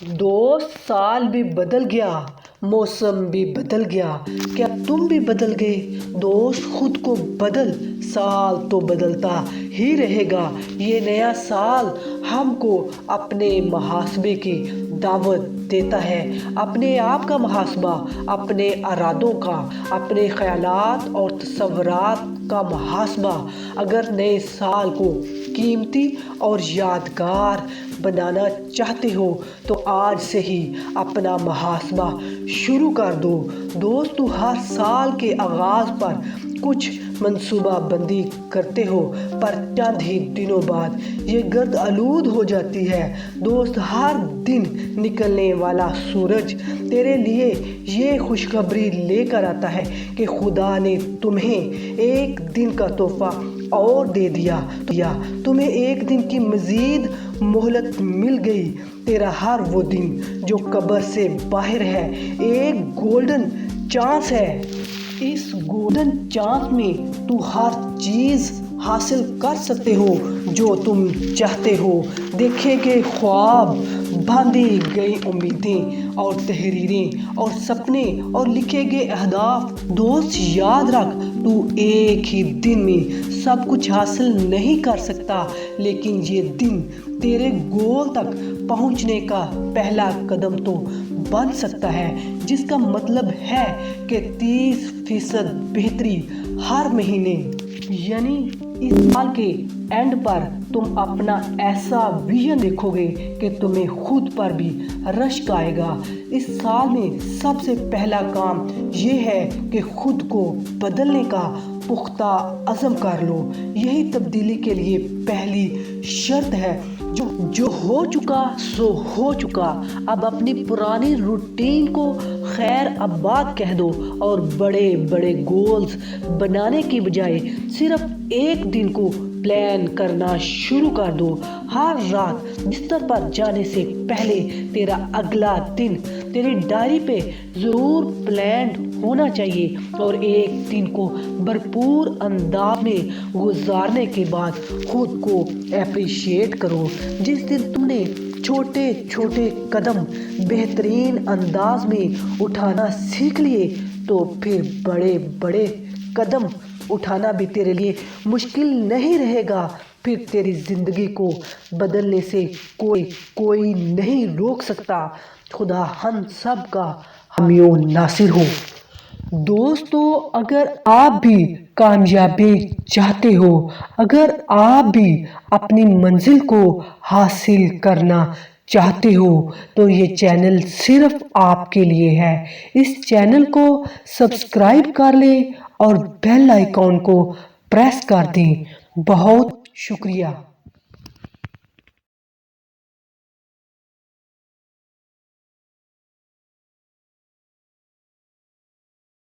दोस्त साल भी बदल गया, मौसम भी बदल गया, क्या तुम भी बदल गए? दोस्त खुद को बदल, साल तो बदलता ही रहेगा। ये नया साल हमको अपने मुहासबे की दावत देता है, अपने आप का मुहासबा, अपने इरादों का, अपने ख्यालात और तसव्वुरात का मुहासबा। अगर नए साल को कीमती और यादगार बनाना चाहते हो तो आज से ही अपना मुहासबा शुरू कर दो। दोस्तों, हर साल के आगाज़ पर कुछ मंसूबा बंदी करते हो, पर चंद ही दिनों बाद ये गर्द आलूद हो जाती है। दोस्त, हर दिन निकलने वाला सूरज तेरे लिए ये खुशखबरी लेकर आता है कि खुदा ने तुम्हें एक दिन का तोहफा और दे दिया। तुम्हें एक दिन की मज़ीद मोहलत मिल गई। तेरा हर वो दिन जो कब्र से बाहर है एक गोल्डन चांस है। इस गोल्डन चांस में तू हर चीज़ हासिल कर सकते हो जो तुम चाहते हो। देखे गए ख्वाब, बांधी गई उम्मीदें और तहरीरें और सपने और लिखे गए अहदाफ। दोस्त, याद रख, तू एक ही दिन में सब कुछ हासिल नहीं कर सकता, लेकिन ये दिन तेरे गोल तक पहुंचने का पहला कदम तो बन सकता है, जिसका मतलब है कि 30% बेहतरी हर महीने। यानी इस साल के एंड पर तुम अपना ऐसा विजन देखोगे कि तुम्हें खुद पर भी रश्क आएगा। इस साल में सबसे पहला काम ये है कि खुद को बदलने का पुख्ता अज़म कर लो। यही तब्दीली के लिए पहली शर्त है। जो हो चुका सो हो चुका। अब अपनी पुरानी रूटीन को खैर आबाद कह दो और बड़े बड़े गोल्स बनाने की बजाय सिर्फ एक दिन को प्लान करना शुरू कर दो। हर रात बिस्तर पर जाने से पहले तेरा अगला दिन तेरी डायरी पे ज़रूर प्लान होना चाहिए, और एक दिन को भरपूर अंदाज में गुजारने के बाद खुद को अप्रिशिएट करो। जिस दिन तुमने छोटे छोटे कदम बेहतरीन अंदाज में उठाना सीख लिए तो फिर बड़े बड़े कदम उठाना भी तेरे लिए मुश्किल नहीं रहेगा। फिर तेरी ज़िंदगी को बदलने से कोई नहीं रोक सकता। खुदा हम सब का हामी और नासिर हो। दोस्तों, अगर आप भी कामयाबी चाहते हो, अगर आप भी अपनी मंजिल को हासिल करना चाहते हो, तो ये चैनल सिर्फ आपके लिए है। इस चैनल को सब्सक्राइब कर लें और बेल आइकॉन को प्रेस कर दें। बहुत शुक्रिया।